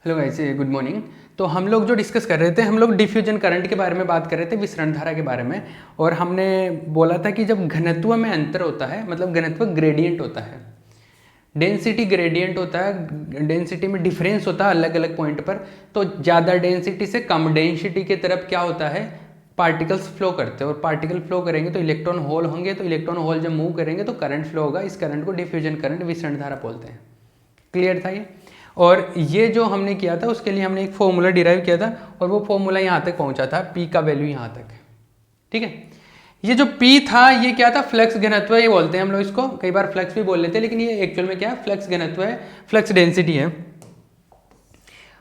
Hello guys, good morning. तो हम लोग जो डिस्कस कर रहे थे, हम लोग डिफ्यूजन करंट के बारे में बात कर रहे थे, विसरण धारा के बारे में। और हमने बोला था कि जब घनत्व में अंतर होता है, मतलब घनत्व ग्रेडियंट होता है, डेंसिटी ग्रेडियंट होता है, डेंसिटी में डिफरेंस होता है अलग अलग पॉइंट पर। तो ज़्यादा डेंसिटी से कम डेंसिटी की तरफ क्या होता है, पार्टिकल्स फ्लो करते हैं। और पार्टिकल फ्लो करेंगे तो इलेक्ट्रॉन होल होंगे, तो इलेक्ट्रॉन होल जब मूव करेंगे तो करंट फ्लो होगा। इस करंट को डिफ्यूजन करंट, विसरण धारा बोलते हैं। क्लियर था ये? और ये जो हमने किया था उसके लिए हमने एक फॉर्मूला डिराइव किया था, और वो फॉर्मूला यहाँ तक पहुँचा था, पी का वैल्यू यहाँ तक। ठीक है, ये जो P था ये क्या था, फ्लक्स घनत्व ये बोलते हैं हम लोग इसको, कई बार फ्लक्स भी बोल लेते हैं, लेकिन ये एक्चुअल में क्या है, फ्लक्स घनत्व है, फ्लक्स डेंसिटी है।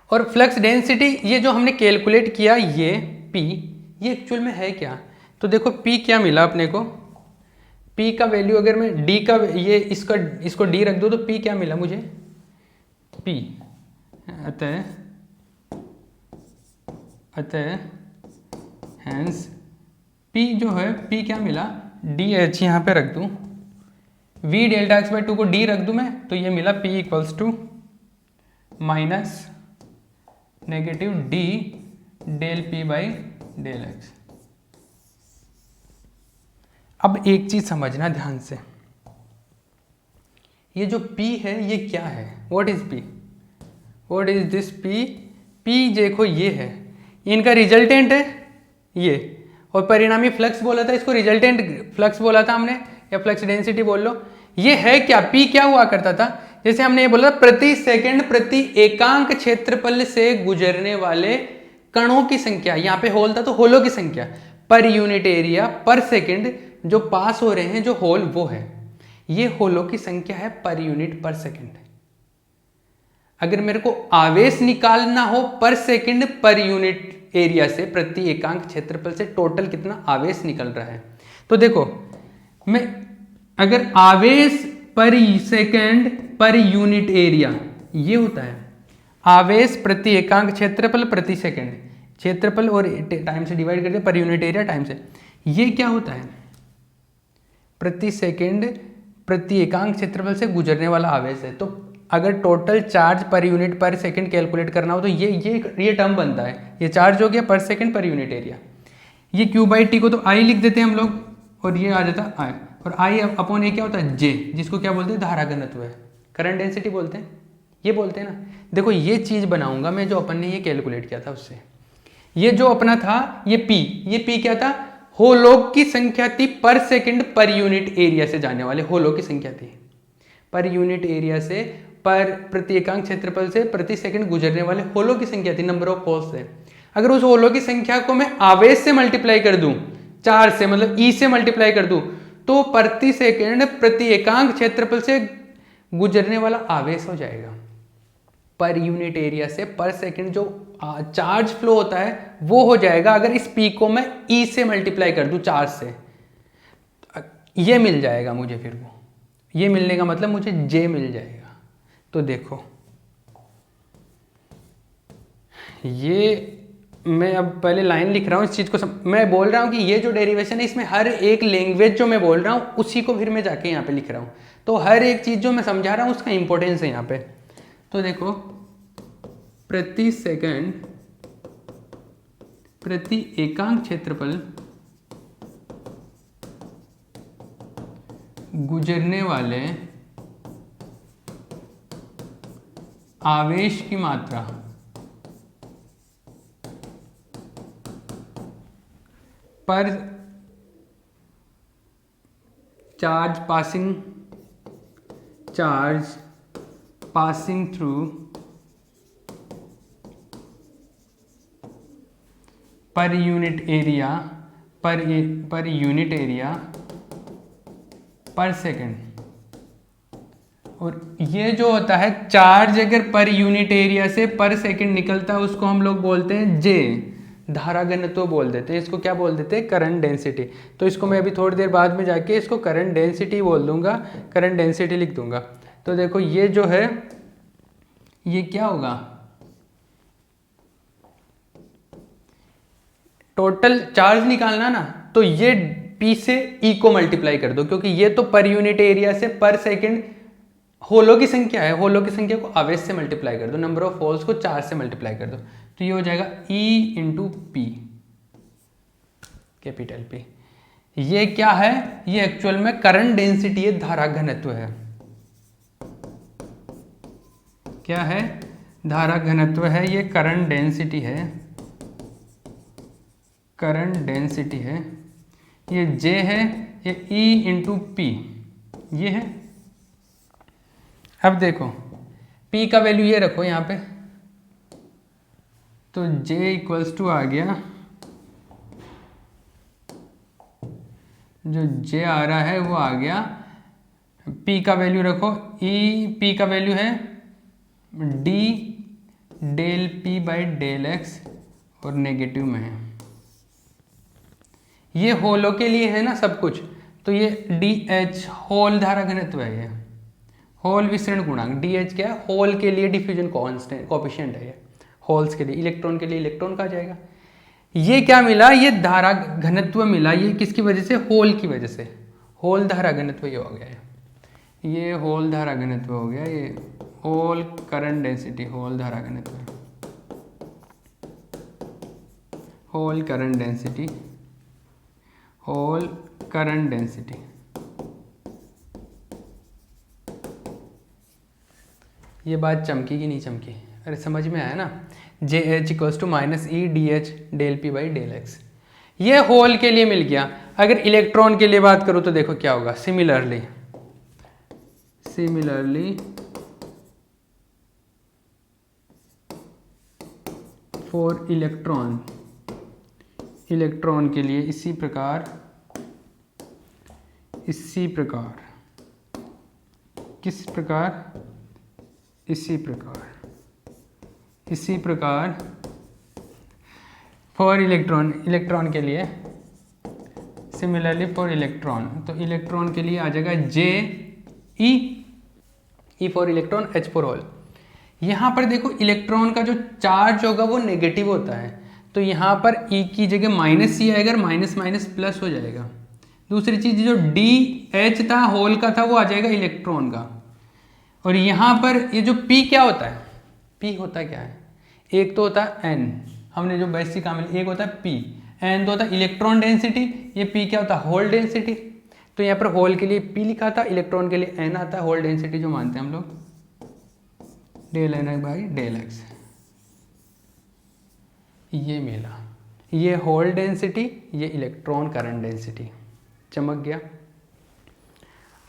और फ्लक्स डेंसिटी ये जो हमने कैलकुलेट किया, ये P ये एक्चुअल में है क्या। तो देखो P क्या मिला अपने को, P का वैल्यू अगर मैं D का ये इसको D रख दूँ तो P क्या मिला मुझे, P अतः हैंस P जो है, P क्या मिला, DH यहाँ पे रख दूँ, V डेल्टा एक्स बाई 2 को D रख दूँ मैं, तो ये मिला P equals to minus negative D del P by del x. अब एक चीज समझना ध्यान से, ये जो P है ये क्या है, what is P, what is this P। P देखो ये है, इनका रिजल्टेंट है ये, और परिणामी फ्लक्स बोला था, इसको रिजल्टेंट फ्लक्स बोला था हमने, या फ्लक्स डेंसिटी बोल लो। ये है क्या, P क्या हुआ करता था, जैसे हमने ये बोला प्रति सेकंड प्रति एकांक क्षेत्रफल से गुजरने वाले कणों की संख्या, यहाँ पे होल था तो होलों की संख्या, पर यूनिट एरिया पर सेकंड जो पास हो रहे हैं जो होल, वो है, ये होलों की संख्या है पर यूनिट पर सेकंड। अगर मेरे को आवेश निकालना हो पर सेकंड पर यूनिट एरिया से, प्रति एकांक क्षेत्रफल से टोटल कितना आवेश निकल रहा है, तो देखो मैं अगर आवेश पर सेकंड पर यूनिट एरिया ये होता है, आवेश प्रति एकांक क्षेत्रफल प्रति सेकंड, क्षेत्रफल और टाइम से डिवाइड करते पर यूनिट एरिया टाइम से, ये क्या होता है, प्रति सेकंड प्रति एकांक क्षेत्रफल से गुजरने वाला आवेश है। तो अगर टोटल चार्ज पर यूनिट पर सेकंड कैलकुलेट करना हो तो ये टर्म बनता है, ये चार्ज हो गया पर सेकंड पर यूनिट एरिया, ये Q बाई टी को तो I लिख देते हैं हम लोग, और ये आ जाता I, और I अपॉन ए क्या होता है, J, जिसको क्या बोलते हैं, धारा घनत्व है, करंट डेंसिटी बोलते हैं, ये बोलते हैं ना। देखो ये चीज बनाऊंगा मैं जो अपन ने ये कैलकुलेट किया था उससे, ये जो अपना था ये P क्या था, होलों की संख्या थी पर सेकंड पर यूनिट एरिया से जाने वाले होलों की संख्या थी, पर यूनिट एरिया से पर प्रति एकांक क्षेत्रफल से प्रति सेकंड गुजरने वाले होलों की संख्या थी, नंबर ऑफ होल्स है। अगर उस होलों की संख्या को मैं आवेश से मल्टीप्लाई कर दूं, 4 से, मतलब E से मल्टीप्लाई कर दूं, तो प्रति सेकंड प्रति एकांक क्षेत्रफल से गुजरने वाला आवेश हो जाएगा, पर यूनिट एरिया से पर सेकंड जो चार्ज फ्लो होता है वो हो जाएगा। अगर इस P को मैं E से मल्टीप्लाई कर दूं 4 से, ये मिल जाएगा मुझे, फिर वो ये मिलने का मतलब मुझे J मिल जाएगा। तो देखो ये मैं अब पहले लाइन लिख रहा हूँ, इस चीज को मैं बोल रहा हूँ कि ये जो डेरिवेशन है इसमें हर एक लैंग्वेज जो मैं बोल रहा हूँ उसी को फिर मैं जाके यहाँ पे लिख रहा हूँ, तो हर एक चीज जो मैं समझा रहा हूँ उसका इंपॉर्टेंस है यहाँ पे। तो देखो प्रति सेकंड प्रति एकांक क्षेत्रफल गुजरने वाले आवेश की मात्रा पर charge passing through per unit area पर सेकंड। और ये जो होता है चार्ज अगर पर यूनिट एरिया से पर सेकंड निकलता है उसको हम लोग बोलते हैं J, धारा घनत्व बोल देते हैं, इसको क्या बोल देते हैं, करंट डेंसिटी। तो इसको मैं अभी थोड़ी देर बाद में जाके इसको करंट डेंसिटी बोल दूंगा, करंट डेंसिटी लिख दूंगा। तो देखो ये जो है ये क्या होगा, टोटल चार्ज निकालना ना, तो ये P से E को मल्टीप्लाई कर दो, क्योंकि ये तो पर यूनिट एरिया से पर सेकंड होलों की संख्या है, होलों की संख्या को आवेश से मल्टीप्लाई कर दो, नंबर ऑफ होल्स को 4 से मल्टीप्लाई कर दो, तो ये हो जाएगा E into P, capital P. ये क्या है, ये एक्चुअल में करंट डेंसिटी है, धारा घनत्व है। क्या है, धारा घनत्व है, ये करंट डेंसिटी है, करंट डेंसिटी है, ये J है, ये E इंटू पी, ये है। अब देखो P का वैल्यू ये रखो यहाँ पे, तो J इक्वल्स टू आ गया, जो J आ रहा है वो आ गया, P का वैल्यू रखो, P का वैल्यू है D del P by del x, और नेगेटिव में है, ये होलों के लिए है ना सब कुछ, तो ये DH होल धारा घनत्व है, ये होल विसरण गुणांक, DH क्या है, होल के लिए डिफ्यूजन कांस्टेंट कोएफिशिएंट है, ये होल्स के लिए, इलेक्ट्रॉन के लिए इलेक्ट्रॉन का जाएगा। ये क्या मिला, ये धारा घनत्व मिला, ये किसकी वजह से, होल की वजह से, होल धारा घनत्व ये हो गया है, ये होल धारा घनत्व हो गया, ये होल करंट डेंसिटी, होल धारा घनत्व, hole current density, hole current density. ये बात चमकी कि नहीं चमकी, अरे समझ में आया ना, JH equals to minus e D H del p by del x, ये होल के लिए मिल गया। अगर इलेक्ट्रॉन के लिए बात करूँ तो देखो क्या होगा, सिमिलरली फॉर इलेक्ट्रॉन के लिए इसी प्रकार किस प्रकार, इसी प्रकार फॉर इलेक्ट्रॉन के लिए, सिमिलरली फॉर इलेक्ट्रॉन, तो इलेक्ट्रॉन के लिए आ जाएगा J E for electron, H for hole. यहाँ पर देखो इलेक्ट्रॉन का जो चार्ज होगा वो नेगेटिव होता है, तो यहाँ पर E की जगह माइनस C आएगा, माइनस माइनस प्लस हो जाएगा। दूसरी चीज जो DH था होल का था वो आ जाएगा इलेक्ट्रॉन का, और यहाँ पर ये जो P क्या होता है, P होता क्या है, एक तो होता है N, हमने जो बेसिक काम, एक होता है P, N तो होता है इलेक्ट्रॉन डेंसिटी, ये P क्या होता है, होल डेंसिटी। तो यहाँ पर होल के लिए P लिखा था, इलेक्ट्रॉन के लिए N आता है, होल डेंसिटी जो मानते हैं हम लोग del N by del x, ये मिला, ये होल डेंसिटी, ये इलेक्ट्रॉन करंट डेंसिटी, चमक गया।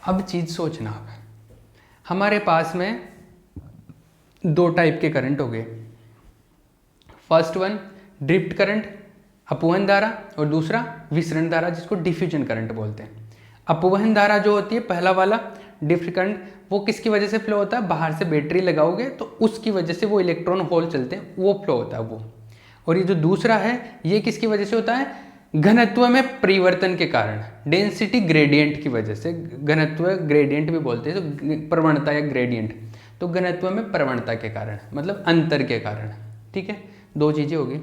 अब चीज सोचना, अब हमारे पास में दो टाइप के करंट हो गए, फर्स्ट वन ड्रिफ्ट करंट, अपवहन धारा, और दूसरा विसरण धारा जिसको डिफ्यूजन करंट बोलते हैं। अपवहन धारा जो होती है पहला वाला ड्रिफ्ट करंट, वो किसकी वजह से फ्लो होता है, बाहर से बैटरी लगाओगे तो उसकी वजह से वो इलेक्ट्रॉन होल चलते हैं, वो फ्लो होता है वो। और ये जो दूसरा है ये किसकी वजह से होता है, घनत्व में परिवर्तन के कारण, डेंसिटी ग्रेडियंट की वजह से, घनत्व ग्रेडियंट भी बोलते हैं, तो प्रवणता या ग्रेडियंट, तो घनत्व में प्रवणता के कारण, मतलब अंतर के कारण। ठीक है, दो चीजें होगी।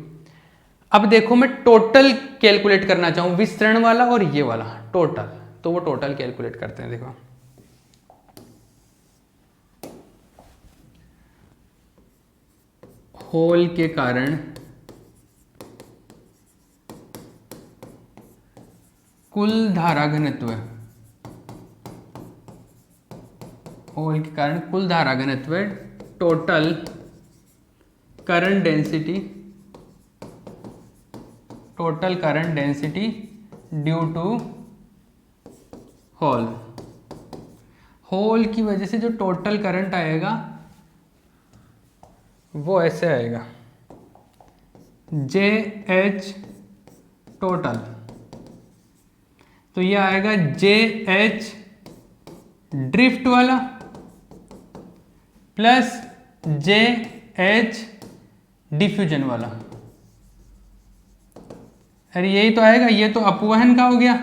अब देखो मैं टोटल कैलकुलेट करना चाहूँ, विस्तरण वाला और ये वाला टोटल, तो वो टोटल कैलकुलेट करते हैं। देखो होल के कारण कुल धारा घनत्व, होल के कारण कुल धारा घनत्व, total current density, total current density due to hole, hole की वजह से जो टोटल करंट आएगा वो ऐसे आएगा, JH टोटल, तो ये आएगा JH ड्रिफ्ट वाला प्लस JH डिफ्यूजन वाला। अरे यही तो आएगा, ये तो अपवहन का हो गया,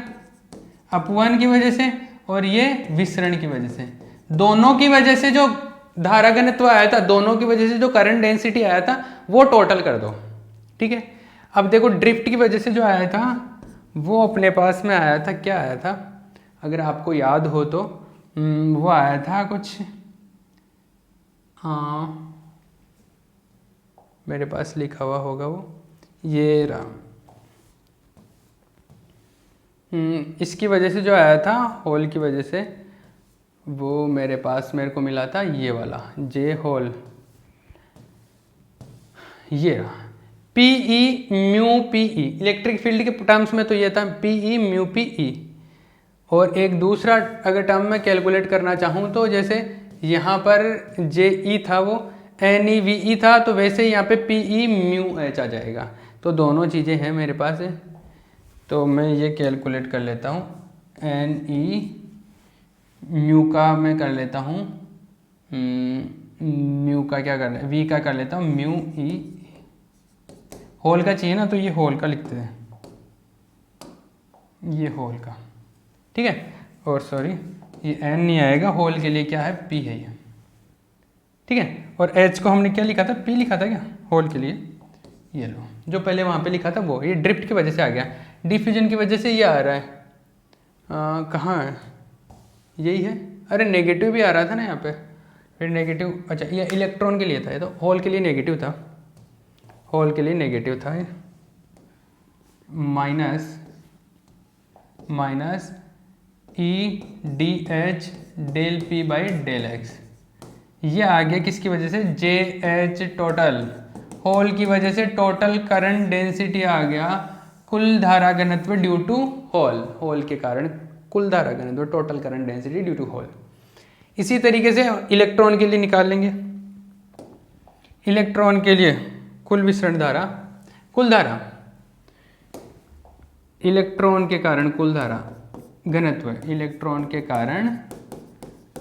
अपवहन की वजह से, और ये विसरण की वजह से, दोनों की वजह से जो धारा घनत्व आया था, दोनों की वजह से जो करंट डेंसिटी आया था वो टोटल कर दो। ठीक है, अब देखो ड्रिफ्ट की वजह से जो आया था वो अपने पास में आया था, क्या आया था अगर आपको याद हो तो, वो आया था कुछ हाँ मेरे पास लिखा हुआ होगा वो, ये रहा। इसकी वजह से जो आया था होल की वजह से, वो मेरे पास मेरे को मिला था ये वाला जे होल, ये रहा P E mu P E. Electric field के टर्म्स में तो ये था P E mu P E. और एक दूसरा अगर टर्म में कैलकुलेट करना चाहूँ तो जैसे यहाँ पर जे ई था वो एन ई वी ई था, तो वैसे यहाँ पे पी ई म्यू एच आ जाएगा। तो दोनों चीज़ें हैं मेरे पास है, तो मैं ये कैलकुलेट कर लेता हूँ। एन ई म्यू का मैं कर लेता हूँ, म्यू का क्या कर वी का कर लेता हूँ म्यू ई। होल का चाहिए ना, तो ये होल का लिखते हैं, ये होल का, ठीक है। और सॉरी ये एन नहीं आएगा, होल के लिए क्या है पी है ये, ठीक है। और एच को हमने क्या लिखा था, पी लिखा था क्या होल के लिए, ये लो जो पहले वहाँ पे लिखा था वो, ये ड्रिफ्ट की वजह से आ गया, डिफ्यूजन की वजह से ये आ रहा है। कहाँ है, यही है, अरे नेगेटिव भी आ रहा था ना यहाँ पे, फिर नेगेटिव, अच्छा ये इलेक्ट्रॉन के लिए था, ये तो होल के लिए नेगेटिव था, होल के लिए नेगेटिव था ये, minus e D H del p by del x. ये आ गया किसकी वजह से, जे एच टोटल, होल की वजह से टोटल करंट डेंसिटी आ गया, कुल धारा घनत्व ड्यू टू होल, होल के कारण कुल धारा घनत्व total current density due to hole. इसी तरीके से इलेक्ट्रॉन के लिए निकाल लेंगे, इलेक्ट्रॉन के लिए कुल विसरण धारा, कुल धारा इलेक्ट्रॉन के कारण कुल धारा घनत्व, इलेक्ट्रॉन के कारण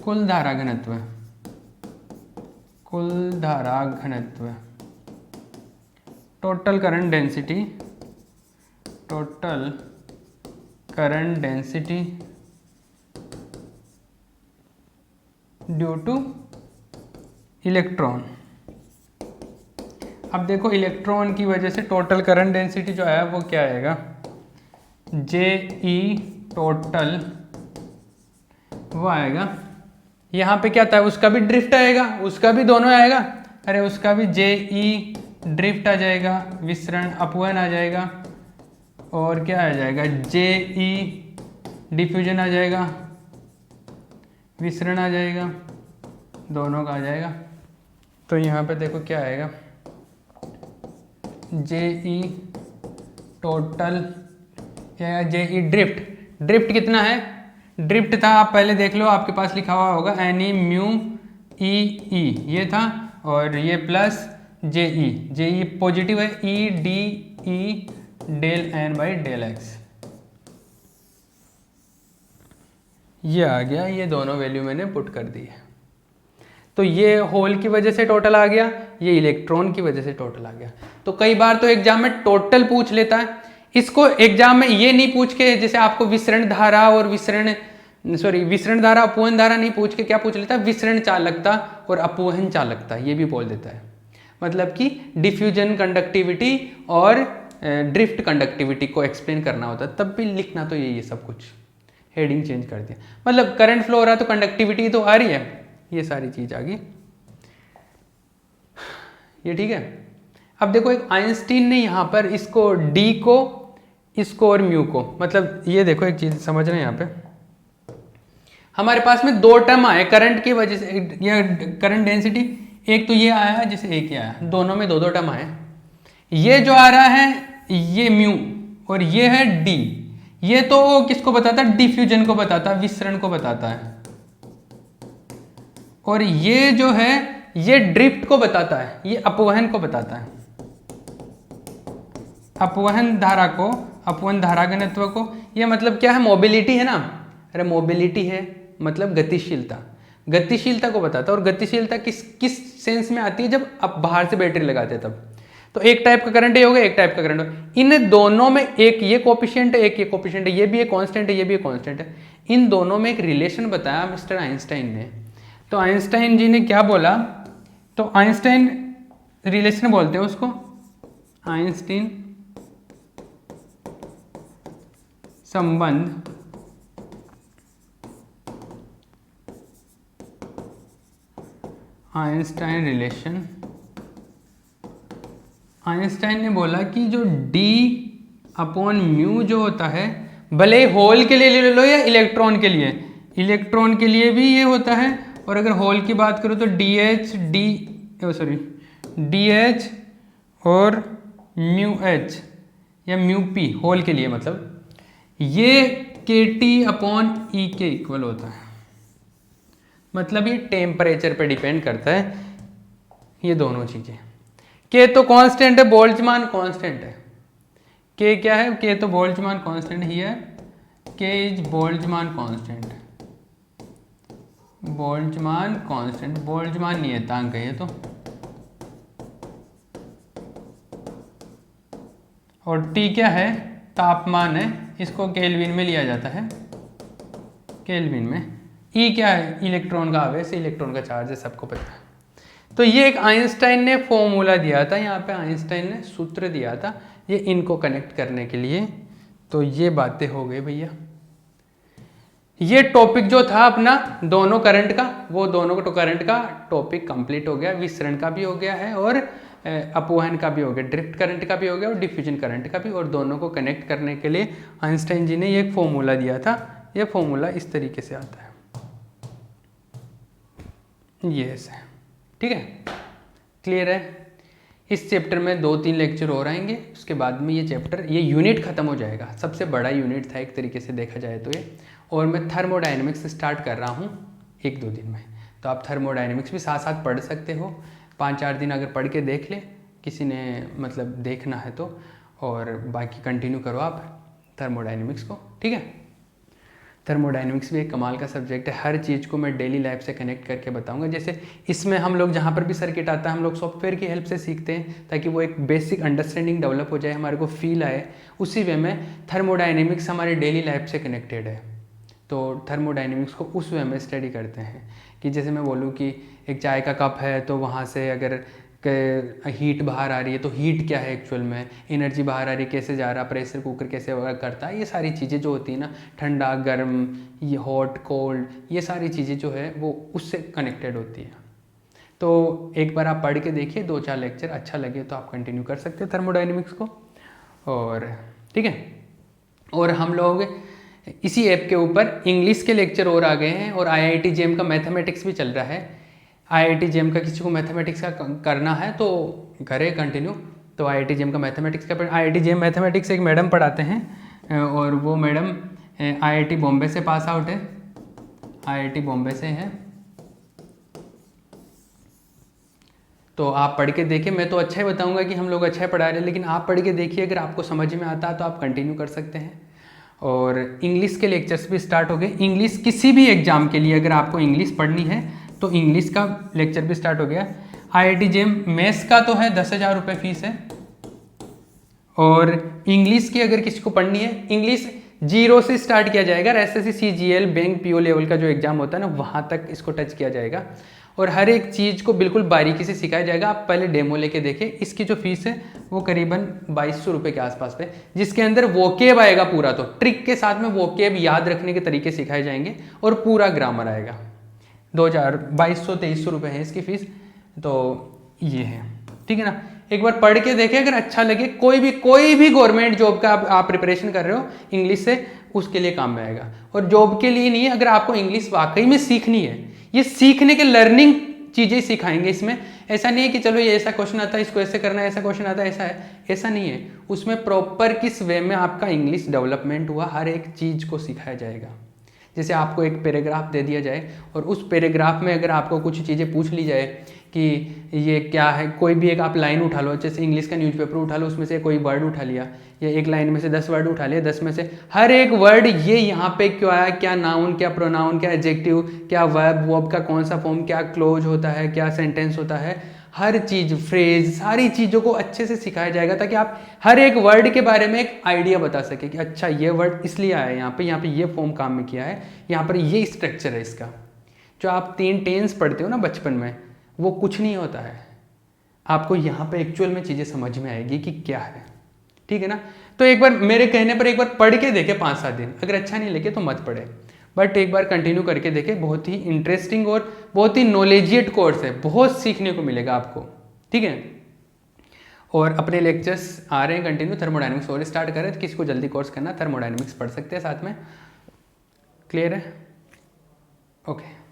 कुल धारा घनत्व, कुल धारा घनत्व, total current density, total current density due two electron. अब देखो इलेक्ट्रॉन की वजह से टोटल करंट डेंसिटी जो है वो क्या आएगा, जे ई टोटल, वो आएगा, यहाँ पे क्या था उसका भी ड्रिफ्ट आएगा, उसका भी दोनों आएगा, अरे उसका भी जे ई ड्रिफ्ट आ जाएगा, विसरण अपवहन आ जाएगा, और क्या आ जाएगा जे ई डिफ्यूजन आ जाएगा, विसरण आ जाएगा, दोनों का आ जाएगा। तो यहाँ पे देखो क्या आएगा, जे ई टोटल या जे ई ड्रिफ्ट, ड्रिफ्ट कितना है, ड्रिफ्ट था आप पहले देख लो, आपके पास लिखा हुआ होगा एन ई म्यू ई ई, ये था, और ये प्लस जे ई पॉजिटिव है, e D e del n by del x, ये आ गया, ये दोनों वैल्यू मैंने पुट कर दी है। तो ये होल की वजह से टोटल आ गया, ये इलेक्ट्रॉन की वजह से टोटल आ गया। तो कई बार तो एग्जाम में टोटल पूछ लेता है, इसको एग्जाम में ये नहीं पूछ के, जैसे आपको विसरण धारा और विसरण धारा अपवहन धारा नहीं पूछ के क्या पूछ लेता है, विसरण चालकता और अपवहन चालकता, ये भी बोल देता है। मतलब कि डिफ्यूजन कंडक्टिविटी और ड्रिफ्ट कंडक्टिविटी को एक्सप्लेन करना होता है, तब भी लिखना तो यही है सब कुछ, हेडिंग चेंज कर दिया, मतलब करंट फ्लो हो रहा है तो कंडक्टिविटी तो आ रही है, ये सारी चीज आ गई, ये ठीक है। अब देखो एक आइंस्टीन ने यहाँ पर इसको डी को, इसको और म्यू को, मतलब ये देखो एक चीज समझ रहे हैं, यहाँ पे हमारे पास में दो टर्म आए करंट की वजह से, या करंट डेंसिटी, एक तो ये आया जैसे एक ही आया, दोनों में दो दो टर्म आए, ये जो आ रहा है ये म्यू और ये है डी, ये तो किसको बताता है, डिफ्यूजन को बताता है, विसरण को बताता है, और ये जो है ये ड्रिफ्ट को बताता है, ये अपवहन को बताता है, अपवहन धारा को, अपवहन धारा घनत्व को। ये मतलब क्या है, मोबिलिटी है ना, अरे मोबिलिटी है मतलब गतिशीलता, गतिशीलता को बताता है। और गतिशीलता किस किस सेंस में आती है, जब आप बाहर से बैटरी लगाते हैं तब। तो एक टाइप का करंट ये हो गया, एक टाइप का करंट हो, इन दोनों में एक ये कोफिशिएंट है, एक ये कोफिशिएंट है, ये भी एक कांस्टेंट है, ये भी एक कांस्टेंट है, इन दोनों में एक रिलेशन बताया मिस्टर आइंस्टाइन ने। तो आइंस्टाइन जी ने क्या बोला, तो आइंस्टाइन रिलेशन बोलते हैं उसको, आइंस्टीन संबंध, आइंस्टाइन रिलेशन, आइंस्टाइन ने बोला कि जो डी अपॉन म्यू जो होता है, भले ही होल के लिए ले लो या इलेक्ट्रॉन के लिए, इलेक्ट्रॉन के लिए भी ये होता है, और अगर होल की बात करो तो डी एच और म्यू एच या म्यू पी होल के लिए, मतलब ये के टी अपॉन ई के इक्वल होता है। मतलब ये टेम्परेचर पे डिपेंड करता है ये दोनों चीज़ें। के तो कांस्टेंट है, बोल्ट्जमान कांस्टेंट है। के क्या है? के तो बोल्ट्जमान कांस्टेंट ही है, के is Boltzmann constant, Boltzmann constant, Boltzmann नियतांक है ये तो। और टी क्या है? तापमान है, इसको केल्विन में लिया जाता है, केल्विन में। ई क्या है? इलेक्ट्रॉन का आवेश, इलेक्ट्रॉन का चार्ज है, सबको पता है। तो ये एक आइंस्टाइन ने फॉर्मूला दिया था, यहाँ पे आइंस्टाइन ने सूत्र दिया था ये इनको कनेक्ट करने के लिए। तो ये बातें हो गई भैया। ये टॉपिक जो था अपना दोनों करंट का, वो दोनों करंट का टॉपिक कंप्लीट हो गया। विसरण का भी हो गया है और अपवहन का भी हो गया, ड्रिफ्ट करंट का भी हो गया और डिफ्यूजन करंट का भी। और दोनों को कनेक्ट करने के लिए आइंस्टाइन जी ने ये एक फॉर्मूला दिया था। ये फॉर्मूला इस तरीके से आता है, ये ऐसे, ठीक है, क्लियर है। इस चैप्टर में 2-3 लेक्चर और आएंगे, उसके बाद में ये चैप्टर, ये यूनिट खत्म हो जाएगा। सबसे बड़ा यूनिट था एक तरीके से देखा जाए तो ये। और मैं थर्मोडायनेमिक्स स्टार्ट कर रहा हूँ 1-2 दिन में, तो आप थर्मोडायनेमिक्स भी साथ साथ पढ़ सकते हो। 5-4 दिन अगर पढ़ के देख ले किसी ने, मतलब देखना है तो, और बाकी कंटिन्यू करो आप थर्मोडायनेमिक्स को, ठीक है। थर्मोडायनेमिक्स भी एक कमाल का सब्जेक्ट है। हर चीज़ को मैं डेली लाइफ से कनेक्ट करके बताऊंगा। जैसे इसमें हम लोग जहाँ पर भी सर्किट आता है हम लोग सॉफ्टवेयर की हेल्प से सीखते हैं, ताकि वो एक बेसिक अंडरस्टैंडिंग डेवलप हो जाए, हमारे को फील आए। उसी वे में थर्मोडायनेमिक्स हमारे डेली लाइफ से कनेक्टेड है। तो थर्मोडायनेमिक्स को उस वे में स्टडी करते हैं कि जैसे मैं बोलूँ कि एक चाय का कप है, तो वहाँ से अगर हीट बाहर आ रही है तो हीट क्या है एक्चुअल में, एनर्जी बाहर आ रही है कैसे जा रहा, प्रेशर कुकर कैसे वर्क करता है, ये सारी चीज़ें जो होती है ना, ठंडा गर्म, ये हॉट कोल्ड, ये सारी चीज़ें जो है वो उससे कनेक्टेड होती है। तो एक बार आप पढ़ के देखिए 2-4 लेक्चर, अच्छा लगे तो आप कंटिन्यू कर सकते हैं थर्मोडायनेमिक्स को। और ठीक है, और हम लोग इसी ऐप के ऊपर इंग्लिश के लेक्चर और आ गए हैं, और IIT JEM का मैथमेटिक्स भी चल रहा है। IIT JEM का किसी को मैथमेटिक्स का करना है तो करे कंटिन्यू, तो IIT JEM का मैथमेटिक्स का IIT JEM मैथमेटिक्स एक मैडम पढ़ाते हैं, और वो मैडम IIT बॉम्बे से पास आउट है, IIT बॉम्बे से है। तो आप पढ़ के देखिए, मैं तो अच्छा ही बताऊंगा कि हम लोग अच्छा ही पढ़ा रहे हैं, लेकिन आप पढ़ के देखिए, अगर आपको समझ में आता है तो आप कंटिन्यू कर सकते हैं। और इंग्लिश के लेक्चर्स भी स्टार्ट हो गए। इंग्लिश किसी भी एग्जाम के लिए अगर आपको इंग्लिश पढ़नी है तो इंग्लिश का लेक्चर भी स्टार्ट हो गया। IIT JEM मेस का तो है 10,000 रुपये फीस है। और इंग्लिश की अगर किसी को पढ़नी है, इंग्लिश 0 से स्टार्ट किया जाएगा। SSC CGL bank PO level का जो एग्जाम होता है ना, वहाँ तक इसको टच किया जाएगा, और हर एक चीज़ को बिल्कुल बारीकी से सिखाया जाएगा। आप पहले डेमो लेके देखें। इसकी जो फीस है वो करीबन 2200 रुपये के आसपास पे, जिसके अंदर वोकेब आएगा पूरा, तो ट्रिक के साथ में वोकेब याद रखने के तरीके सिखाए जाएंगे और पूरा ग्रामर आएगा। 2200-2300 रुपये है इसकी फीस। तो ये है, ठीक है ना। एक बार पढ़ के देखें, अगर अच्छा लगे, कोई भी गवर्नमेंट जॉब का आप प्रिपरेशन कर रहे हो इंग्लिश से, उसके लिए काम में आएगा। और जॉब के लिए नहीं है, अगर आपको इंग्लिश वाकई में सीखनी है, ये सीखने के लर्निंग चीज़ें सिखाएंगे इसमें। ऐसा नहीं है कि चलो ये ऐसा क्वेश्चन आता है इसको ऐसे करना है, ऐसा क्वेश्चन आता है ऐसा है, ऐसा नहीं है। उसमें प्रॉपर किस वे में आपका इंग्लिश डेवलपमेंट हुआ, हर एक चीज़ को सिखाया जाएगा। जैसे आपको एक पैराग्राफ दे दिया जाए और उस पैराग्राफ में अगर आपको कुछ चीज़ें पूछ ली जाए कि ये क्या है, कोई भी एक आप लाइन उठा लो, जैसे इंग्लिश का न्यूज़पेपर उठा लो, उसमें से कोई वर्ड उठा लिया, या एक लाइन में से 10 वर्ड उठा लिया, 10 में से हर एक वर्ड ये यहाँ पे क्यों आया, क्या नाउन, क्या प्रोनाउन, क्या एडजेक्टिव, क्या वर्ब, वर्ब का कौन सा फॉर्म, क्या क्लोज होता है, क्या सेंटेंस होता है, हर चीज़, फ्रेज, सारी चीज़ों को अच्छे से सिखाया जाएगा, ताकि आप हर एक वर्ड के बारे में एक आइडिया बता सके कि अच्छा ये वर्ड इसलिए आया है यहाँ पे ये फॉर्म काम में किया है, यहाँ पर ये स्ट्रक्चर है इसका। जो आप 3 टेंस पढ़ते हो ना बचपन में, वो कुछ नहीं होता है, आपको यहाँ पे एक्चुअल में चीज़ें समझ में आएगी कि क्या है, ठीक है ना। तो एक बार मेरे कहने पर एक बार पढ़ के देखे 5-7 दिन, अगर अच्छा नहीं लगे तो मत पढ़े, बट एक बार कंटिन्यू करके देखें, बहुत ही इंटरेस्टिंग और बहुत ही नॉलेजिएट कोर्स है, बहुत सीखने को मिलेगा आपको, ठीक है। और अपने लेक्चर्स आ रहे हैं कंटिन्यू, थर्मोडायनेमिक्स और स्टार्ट करें, तो किसी को जल्दी कोर्स करना थर्मोडायनेमिक्स पढ़ सकते हैं साथ में, क्लियर है, ओके।